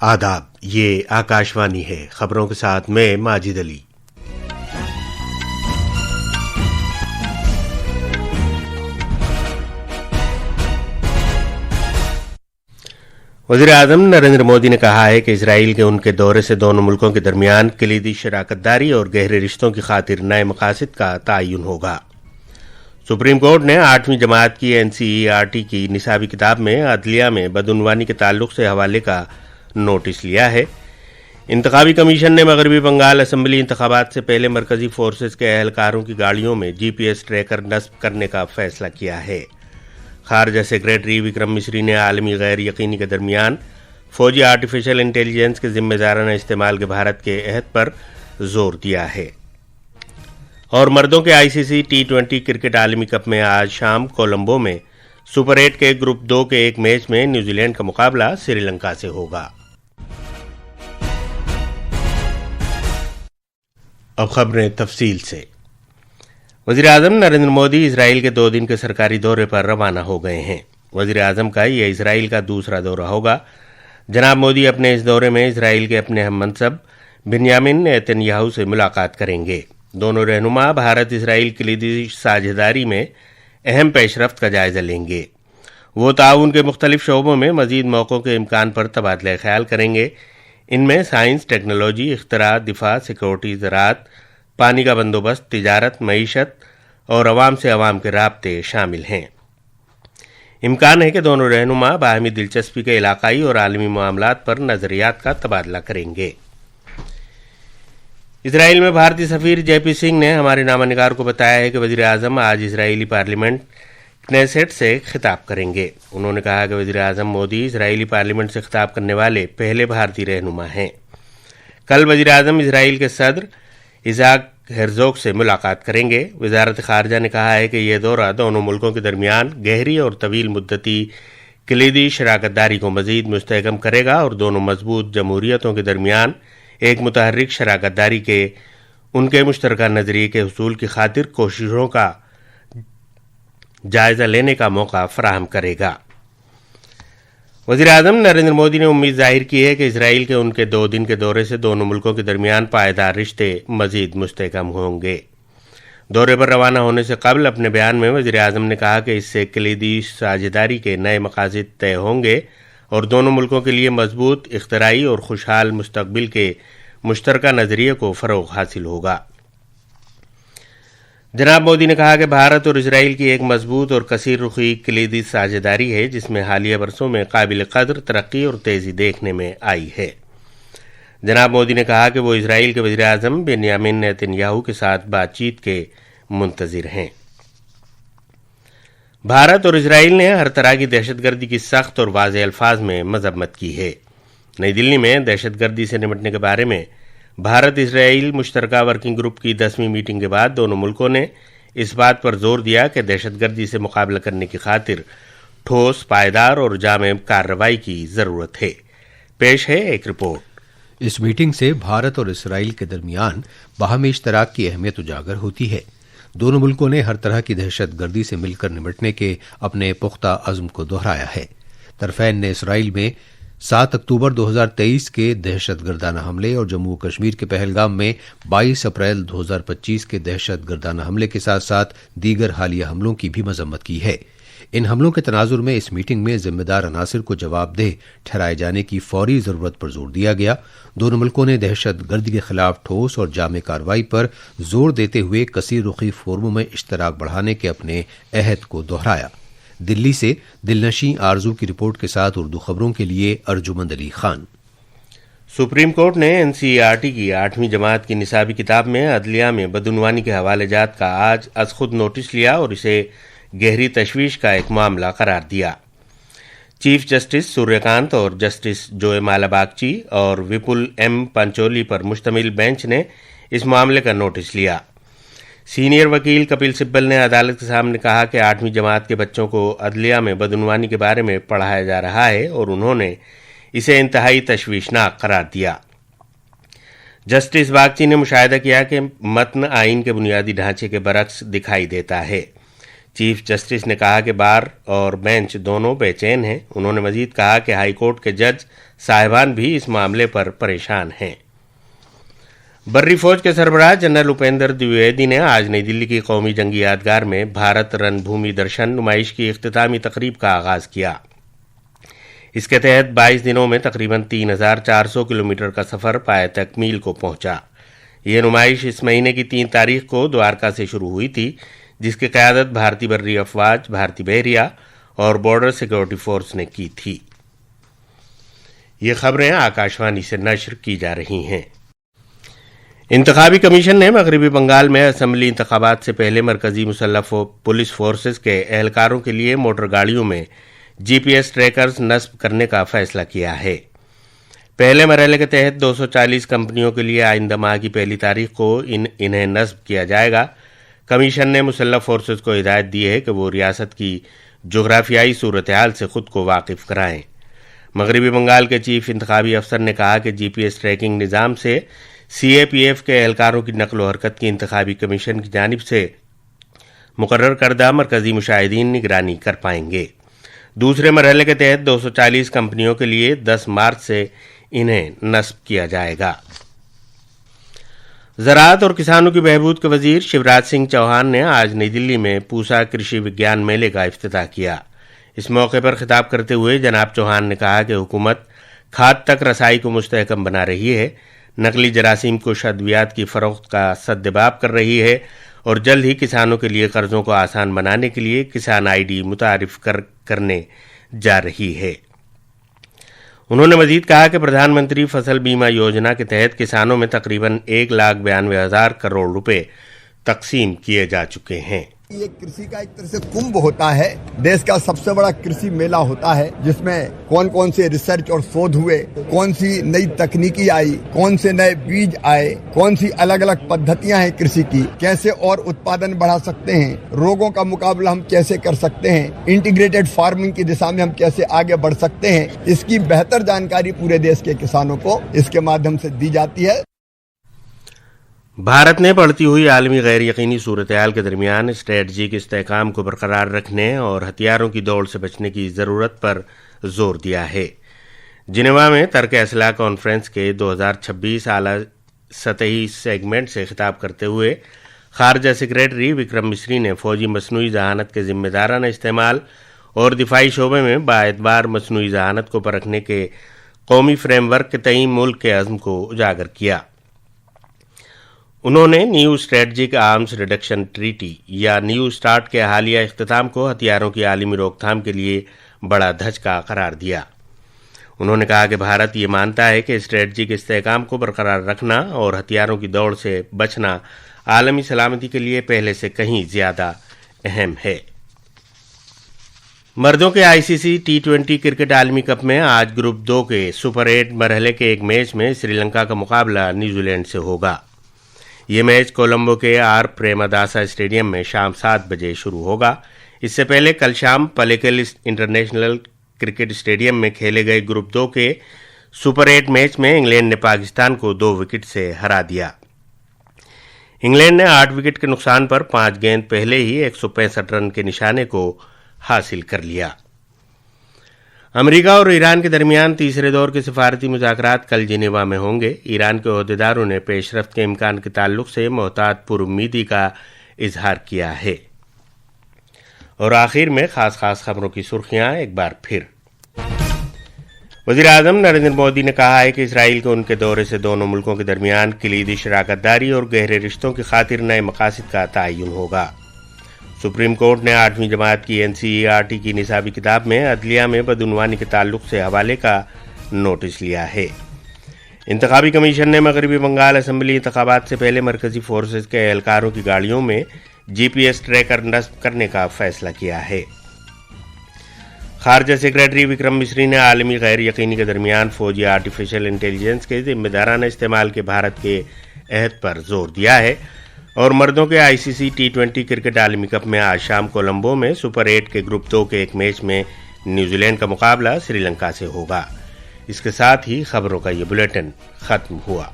آداب، یہ آکاشوانی ہے۔ خبروں کے ساتھ میں ماجد علی۔ وزیر اعظم نریندر مودی نے کہا ہے کہ اسرائیل کے ان کے دورے سے دونوں ملکوں کے درمیان کلیدی شراکت داری اور گہرے رشتوں کی خاطر نئے مقاصد کا تعین ہوگا۔ سپریم کورٹ نے 8ویں جماعت کی NCERT کی نصابی کتاب میں عدلیہ میں بدعنوانی کے تعلق سے حوالے کا نوٹس لیا ہے۔ انتخابی کمیشن نے مغربی بنگال اسمبلی انتخابات سے پہلے مرکزی فورسز کے اہلکاروں کی گاڑیوں میں GPS ٹریکر نصب کرنے کا فیصلہ کیا ہے۔ خارجہ سیکریٹری وکرم مسری نے عالمی غیر یقینی کے درمیان فوجی آرٹیفیشل انٹیلیجنس کے ذمہ دارانہ استعمال کے بھارت کے عہد پر زور دیا ہے۔ اور مردوں کے ICC T20 کرکٹ عالمی کپ میں آج شام کولمبو میں سپر 8 کے گروپ 2 کے ایک میچ میں نیوزی لینڈ کا مقابلہ سری لنکا سے ہوگا۔ اب خبریں تفصیل سے۔ وزیر اعظم نریندر مودی اسرائیل کے 2 دن کے سرکاری دورے پر روانہ ہو گئے ہیں۔ وزیر اعظم کا یہ اسرائیل کا دوسرا دورہ ہوگا۔ جناب مودی اپنے اس دورے میں اسرائیل کے اپنے ہم منصب بنیامن نیتن یاہو سے ملاقات کریں گے۔ دونوں رہنما بھارت اسرائیل کلیدی ساجھیداری میں اہم پیش رفت کا جائزہ لیں گے۔ وہ تعاون کے مختلف شعبوں میں مزید موقعوں کے امکان پر تبادلہ خیال کریں گے۔ ان میں سائنس، ٹیکنالوجی، اختراع، دفاع، سیکورٹی، زراعت، پانی کا بندوبست، تجارت، معیشت اور عوام سے عوام کے رابطے شامل ہیں۔ امکان ہے کہ دونوں رہنما باہمی دلچسپی کے علاقائی اور عالمی معاملات پر نظریات کا تبادلہ کریں گے۔ اسرائیل میں بھارتی سفیر JP سنگھ نے ہمارے نامہ نگار کو بتایا ہے کہ وزیر اعظم آج اسرائیلی پارلیمنٹ کنیسٹ سے خطاب کریں گے۔ انہوں نے کہا کہ وزیر اعظم مودی اسرائیلی پارلیمنٹ سے خطاب کرنے والے پہلے بھارتی رہنما ہیں۔ کل وزیر اعظم اسرائیل کے صدر اسحاق ہرزوگ سے ملاقات کریں گے۔ وزارت خارجہ نے کہا ہے کہ یہ دورہ دونوں ملکوں کے درمیان گہری اور طویل مدتی کلیدی شراکت داری کو مزید مستحکم کرے گا اور دونوں مضبوط جمہوریتوں کے درمیان ایک متحرک شراکت داری کے ان کے مشترکہ نظریے کے حصول کی خاطر کوششوں کا جائزہ لینے کا موقع فراہم کرے گا۔ وزیر اعظم نریندر مودی نے امید ظاہر کی ہے کہ اسرائیل کے ان کے 2 دن کے دورے سے دونوں ملکوں کے درمیان پائیدار رشتے مزید مستحکم ہوں گے۔ دورے پر روانہ ہونے سے قبل اپنے بیان میں وزیر اعظم نے کہا کہ اس سے کلیدی ساجھیداری کے نئے مقاصد طے ہوں گے اور دونوں ملکوں کے لیے مضبوط، اختراعی اور خوشحال مستقبل کے مشترکہ نظریے کو فروغ حاصل ہوگا۔ جناب مودی نے کہا کہ بھارت اور اسرائیل کی ایک مضبوط اور کثیر رخی کلیدی ساجھیداری ہے جس میں حالیہ برسوں میں قابل قدر ترقی اور تیزی دیکھنے میں آئی ہے۔ جناب مودی نے کہا کہ وہ اسرائیل کے وزیر اعظم بنیامن نیتن یاہو کے ساتھ بات چیت کے منتظر ہیں۔ بھارت اور اسرائیل نے ہر طرح کی دہشت گردی کی سخت اور واضح الفاظ میں مذمت کی ہے۔ نئی دلی میں دہشت گردی سے نمٹنے کے بارے میں بھارت اسرائیل مشترکہ ورکنگ گروپ کی 10ویں میٹنگ کے بعد دونوں ملکوں نے اس بات پر زور دیا کہ دہشت گردی سے مقابلہ کرنے کی خاطر ٹھوس، پائیدار اور جامع کارروائی کی ضرورت ہے۔ پیش ہے ایک رپورٹ۔ اس میٹنگ سے بھارت اور اسرائیل کے درمیان باہمی اشتراک کی اہمیت اجاگر ہوتی ہے۔ دونوں ملکوں نے ہر طرح کی دہشت گردی سے مل کر نمٹنے کے اپنے پختہ عزم کو دہرایا ہے۔ طرفین نے اسرائیل میں 7 اکتوبر 2023 کے دہشت گردانہ حملے اور جموں و کشمیر کے پہلگام میں 22 اپریل 2025 کے دہشت گردانہ حملے کے ساتھ ساتھ دیگر حالیہ حملوں کی بھی مذمت کی ہے۔ ان حملوں کے تناظر میں اس میٹنگ میں ذمہ دار عناصر کو جواب دہ ٹھہرائے جانے کی فوری ضرورت پر زور دیا گیا۔ دونوں ملکوں نے دہشت گردی کے خلاف ٹھوس اور جامع کارروائی پر زور دیتے ہوئے کثیر رخی فورموں میں اشتراک بڑھانے کے اپنے عہد کو دہرایا۔ دلی سے دلنشیں آرزو کی رپورٹ کے ساتھ اردو خبروں کے لیے ارجمند علی خان۔ سپریم کورٹ نے NCERT کی 8ویں جماعت کی نصابی کتاب میں عدلیہ میں بدعنوانی کے حوالے جات کا آج از خود نوٹس لیا اور اسے گہری تشویش کا ایک معاملہ قرار دیا۔ چیف جسٹس سوریہ کانت اور جسٹس جوئے مالا باگچی اور وپل M پنچولی پر مشتمل بینچ نے اس معاملے کا نوٹس لیا۔ سینئر وکیل کپل سبل نے عدالت کے سامنے کہا کہ 8ویں جماعت کے بچوں کو عدلیہ میں بدعنوانی کے بارے میں پڑھایا جا رہا ہے اور انہوں نے اسے انتہائی تشویشناک قرار دیا۔ جسٹس باگچی نے مشاہدہ کیا کہ متن آئین کے بنیادی ڈھانچے کے برعکس دکھائی دیتا ہے۔ چیف جسٹس نے کہا کہ بار اور بینچ دونوں بے چین ہیں۔ انہوں نے مزید کہا کہ ہائی کورٹ کے جج صاحبان بھی اس معاملے پر پریشان ہیں۔ بری فوج کے سربراہ جنرل اپیندر دویویدی نے آج نئی دلی کی قومی جنگی یادگار میں بھارت رن بھومی درشن نمائش کی اختتامی تقریب کا آغاز کیا۔ اس کے تحت 22 دنوں میں تقریباً 3400 کلومیٹر کا سفر پائے تکمیل کو پہنچا۔ یہ نمائش اس مہینے کی 3 تاریخ کو دوارکا سے شروع ہوئی تھی، جس کی قیادت بھارتی بری افواج، بھارتی بحریہ اور بارڈر سیکورٹی فورس نے کی تھی۔ یہ خبریں آکاشوانی سے نشر کی جا رہی ہیں۔ انتخابی کمیشن نے مغربی بنگال میں اسمبلی انتخابات سے پہلے مرکزی مسلح پولیس فورسز کے اہلکاروں کے لیے موٹر گاڑیوں میں جی پی ایس ٹریکرز نصب کرنے کا فیصلہ کیا ہے۔ پہلے مرحلے کے تحت 240 کمپنیوں کے لیے آئندہ ماہ کی 1 تاریخ کو انہیں نصب کیا جائے گا۔ کمیشن نے مسلح فورسز کو ہدایت دی ہے کہ وہ ریاست کی جغرافیائی صورتحال سے خود کو واقف کرائیں۔ مغربی بنگال کے چیف انتخابی افسر نے کہا کہ جی پی ایس ٹریکنگ نظام سے سی اے پی ایف کے اہلکاروں کی نقل و حرکت کی انتخابی کمیشن کی جانب سے مقرر کردہ مرکزی مشاہدین نگرانی کر پائیں گے۔ دوسرے مرحلے کے تحت 240 کمپنیوں کے لیے 10 مارچ سے انہیں نصب کیا جائے گا۔ زراعت اور کسانوں کی بہبود کے وزیر شیوراج سنگھ چوہان نے آج نئی دلی میں پوسا کرشی وگیان میلے کا افتتاح کیا۔ اس موقع پر خطاب کرتے ہوئے جناب چوہان نے کہا کہ حکومت کھاد تک رسائی کو مستحکم بنا رہی ہے، نقلی جراثیم کش ادویات کی فروخت کا سدباب کر رہی ہے اور جلد ہی کسانوں کے لیے قرضوں کو آسان بنانے کے لیے کسان آئی ڈی متعارف کرنے جا رہی ہے۔ انہوں نے مزید کہا کہ پردھان منتری فصل بیمہ یوجنا کے تحت کسانوں میں تقریباً 1,92,000 کروڑ روپے تقسیم کیے جا چکے ہیں۔ یہ کرشی کا ایک طرح سے کمبھ ہوتا ہے، دیش کا سب سے بڑا کرشی میلہ ہوتا ہے، جس میں کون سے ریسرچ اور شودھ ہوئے، کون سی نئی تکنیکی آئی، کون سے نئے بیج آئے، کون سی الگ الگ پدھتیاں ہیں کرشی کی، کیسے اور اتپادن بڑھا سکتے ہیں، روگوں کا مقابلہ ہم کیسے کر سکتے ہیں، انٹیگریٹڈ فارمنگ کی دشا میں ہم کیسے آگے بڑھ سکتے ہیں، اس کی بہتر جانکاری پورے دیش کے کسانوں کو اس کے مادھیم سے دی جاتی ہے۔ بھارت نے بڑھتی ہوئی عالمی غیر یقینی صورتحال کے درمیان اسٹریٹجک استحکام کو برقرار رکھنے اور ہتھیاروں کی دوڑ سے بچنے کی ضرورت پر زور دیا ہے۔ جنیوا میں ترک اسلحہ کانفرنس کے 2026 اعلیٰ سطحی سیگمنٹ سے خطاب کرتے ہوئے خارجہ سیکریٹری وکرم مسری نے فوجی مصنوعی ذہانت کے ذمہ دارانہ استعمال اور دفاعی شعبے میں باعتبار مصنوعی ذہانت کو پرکھنے کے قومی فریم ورک کے تئیں ملک کے عزم کو اجاگر کیا۔ انہوں نے new strategic arms reduction treaty یا نیو اسٹارٹ کے حالیہ اختتام کو ہتھیاروں کی عالمی روک تھام کے لیے بڑا دھچکا قرار دیا۔ انہوں نے کہا کہ بھارت یہ مانتا ہے کہ اسٹریٹجک استحکام کو برقرار رکھنا اور ہتھیاروں کی دوڑ سے بچنا عالمی سلامتی کے لیے پہلے سے کہیں زیادہ اہم ہے۔ مردوں کے آئی سی سی T20 کرکٹ عالمی کپ میں آج گروپ 2 کے سپر 8 مرحلے کے ایک میچ میں سری لنکا کا مقابلہ نیوزی لینڈ سے ہوگا۔ یہ میچ کولمبو کے آر پریماداسا اسٹیڈیم میں شام 7 بجے شروع ہوگا۔ اس سے پہلے کل شام پلیکل انٹرنیشنل کرکٹ اسٹیڈیم میں کھیلے گئے گروپ 2 کے سپر 8 میچ میں انگلینڈ نے پاکستان کو 2 وکٹ سے ہرا دیا۔ انگلینڈ نے 8 وکٹ کے نقصان پر 5 گیند پہلے ہی 165 رن کے نشانے کو حاصل کر لیا۔ امریکہ اور ایران کے درمیان تیسرے دور کے سفارتی مذاکرات کل جنیوا میں ہوں گے۔ ایران کے عہدیداروں نے پیش رفت کے امکان کے تعلق سے محتاط پر امیدی کا اظہار کیا ہے۔ اور آخر میں خاص خبروں کی سرخیاں ایک بار پھر۔ وزیر اعظم نریندر مودی نے کہا ہے کہ اسرائیل کے ان کے دورے سے دونوں ملکوں کے درمیان کلیدی شراکت داری اور گہرے رشتوں کی خاطر نئے مقاصد کا تعین ہوگا۔ سپریم کورٹ نے 8ویں جماعت کی NCERT کی نصابی کتاب میں عدلیہ میں بدعنوانی کے تعلق سے حوالے کا نوٹس لیا ہے۔ انتخابی کمیشن نے مغربی بنگال اسمبلی انتخابات سے پہلے مرکزی فورسز کے اہلکاروں کی گاڑیوں میں GPS ٹریکر نصب کرنے کا فیصلہ کیا ہے۔ خارجہ سیکریٹری وکرم مسری نے عالمی غیر یقینی کے درمیان فوجی آرٹیفیشل انٹیلیجنس کے ذمہ دارانہ استعمال کے بھارت کے عہد پر زور دیا ہے۔ اور مردوں کے ICC T20 کرکٹ عالمی کپ میں آج شام کولمبو میں سپر 8 کے گروپ 2 کے ایک میچ میں نیوزی لینڈ کا مقابلہ سری لنکا سے ہوگا۔ اس کے ساتھ ہی خبروں کا یہ بلیٹن ختم ہوا۔